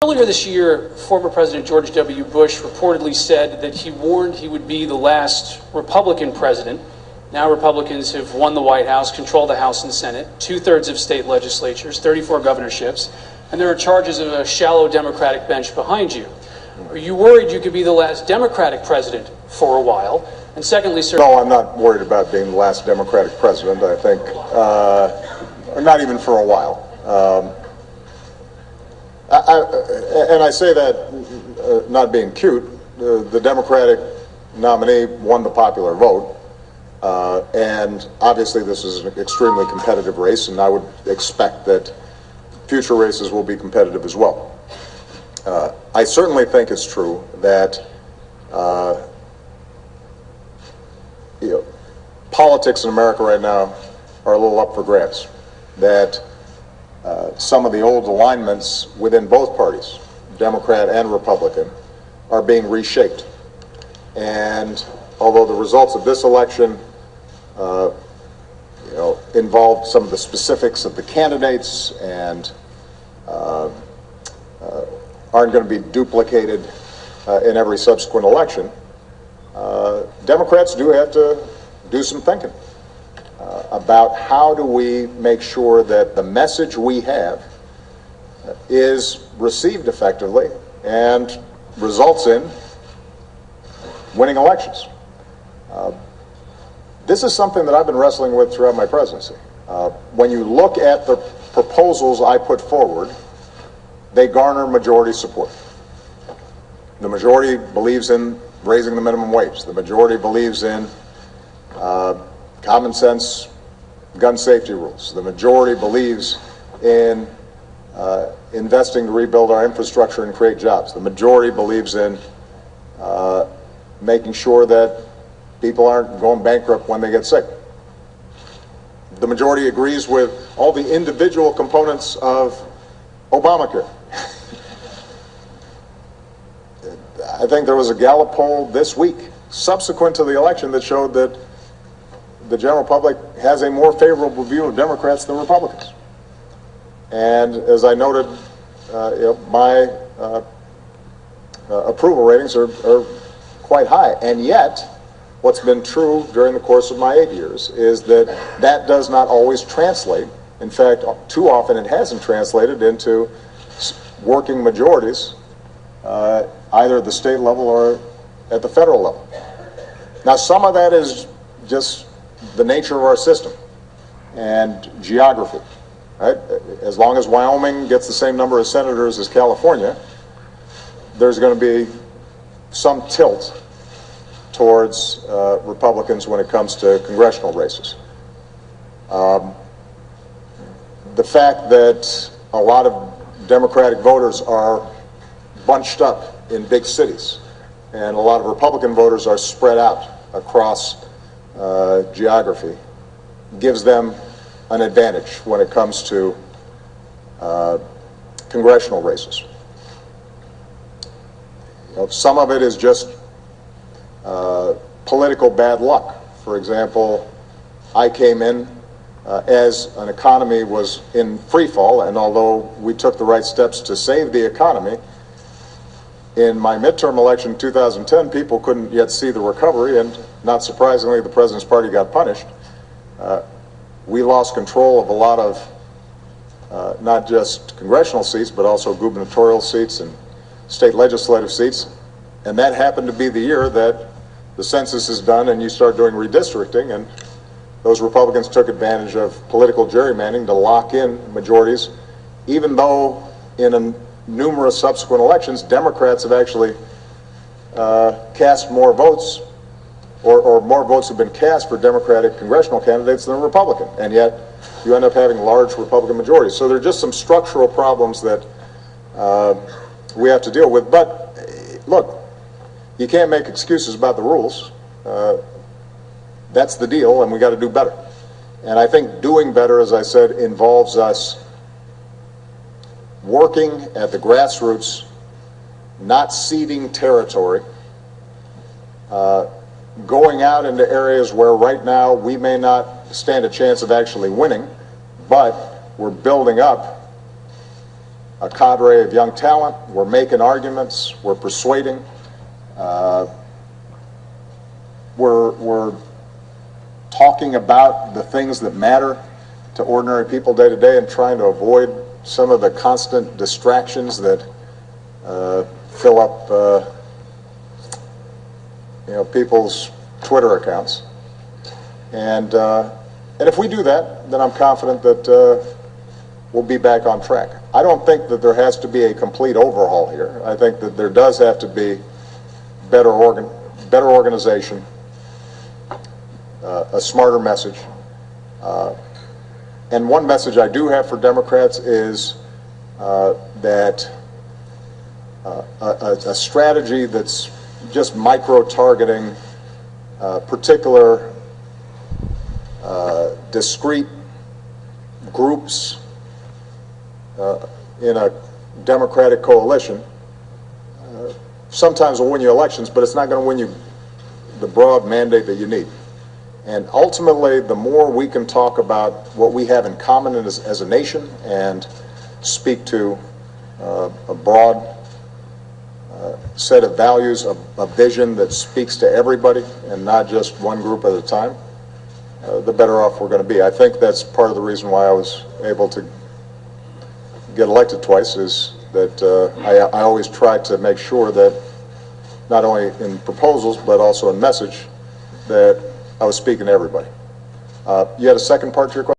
Earlier this year, former President George W. Bush reportedly said that he warned he would be the last Republican president. Now Republicans have won the White House, control the House and Senate, 2/3 of state legislatures, 34 governorships, and there are charges of a shallow Democratic bench behind you. Are you worried you could be the last Democratic president for a while? And secondly, sir... No, I'm not worried about being the last Democratic president, I think, not even for a while. And I say that not being cute. The Democratic nominee won the popular vote, and obviously this is an extremely competitive race, and I would expect that future races will be competitive as well. I certainly think it's true that politics in America right now are a little up for grabs, that some of the old alignments within both parties, Democrat and Republican, are being reshaped. And although the results of this election involved some of the specifics of the candidates and aren't going to be duplicated in every subsequent election, Democrats do have to do some thinking about how do we make sure that the message we have is received effectively and results in winning elections. This is something that I've been wrestling with throughout my presidency. When you look at the proposals I put forward, they garner majority support. The majority believes in raising the minimum wage. The majority believes in common sense gun safety rules. The majority believes in investing to rebuild our infrastructure and create jobs. The majority believes in making sure that people aren't going bankrupt when they get sick. The majority agrees with all the individual components of Obamacare. I think there was a Gallup poll this week, subsequent to the election, that showed that the general public has a more favorable view of Democrats than Republicans. And as I noted, my approval ratings are quite high. And yet, what's been true during the course of my 8 years is that that does not always translate. In fact, too often it hasn't translated into working majorities, either at the state level or at the federal level. Now, some of that is just the nature of our system and geography, right? As long as Wyoming gets the same number of senators as California, there's going to be some tilt towards Republicans when it comes to congressional races. The fact that a lot of Democratic voters are bunched up in big cities and a lot of Republican voters are spread out across geography gives them an advantage when it comes to congressional races. Some of it is just political bad luck. For example, I came in as an economy was in free fall, and although we took the right steps to save the economy, in my midterm election in 2010, people couldn't yet see the recovery, and not surprisingly, the President's Party got punished. We lost control of a lot of not just congressional seats, but also gubernatorial seats and state legislative seats, and that happened to be the year that the census is done and you start doing redistricting, and those Republicans took advantage of political gerrymandering to lock in majorities, even though in numerous subsequent elections, Democrats have actually cast more votes, or more votes have been cast for Democratic congressional candidates than Republican, and yet you end up having large Republican majorities. So there are just some structural problems that we have to deal with. But look, you can't make excuses about the rules. That's the deal, and we got to do better. And I think doing better, as I said, involves us working at the grassroots, not ceding territory, going out into areas where right now we may not stand a chance of actually winning, but we're building up a cadre of young talent. We're making arguments. We're persuading. We're talking about the things that matter to ordinary people day to day and trying to avoid some of the constant distractions that fill up people's Twitter accounts. And if we do that, then I'm confident that we'll be back on track. I don't think that there has to be a complete overhaul here. I think that there does have to be better organization, a smarter message. And one message I do have for Democrats is that a strategy that's just micro-targeting particular discrete groups in a Democratic coalition sometimes will win you elections, but it's not going to win you the broad mandate that you need. And ultimately, the more we can talk about what we have in common as a nation and speak to a broad set of values, a vision that speaks to everybody and not just one group at a time, the better off we're going to be. I think that's part of the reason why I was able to get elected twice, is that I always tried to make sure that not only in proposals but also in message that I was speaking to everybody. You had a second part to your question?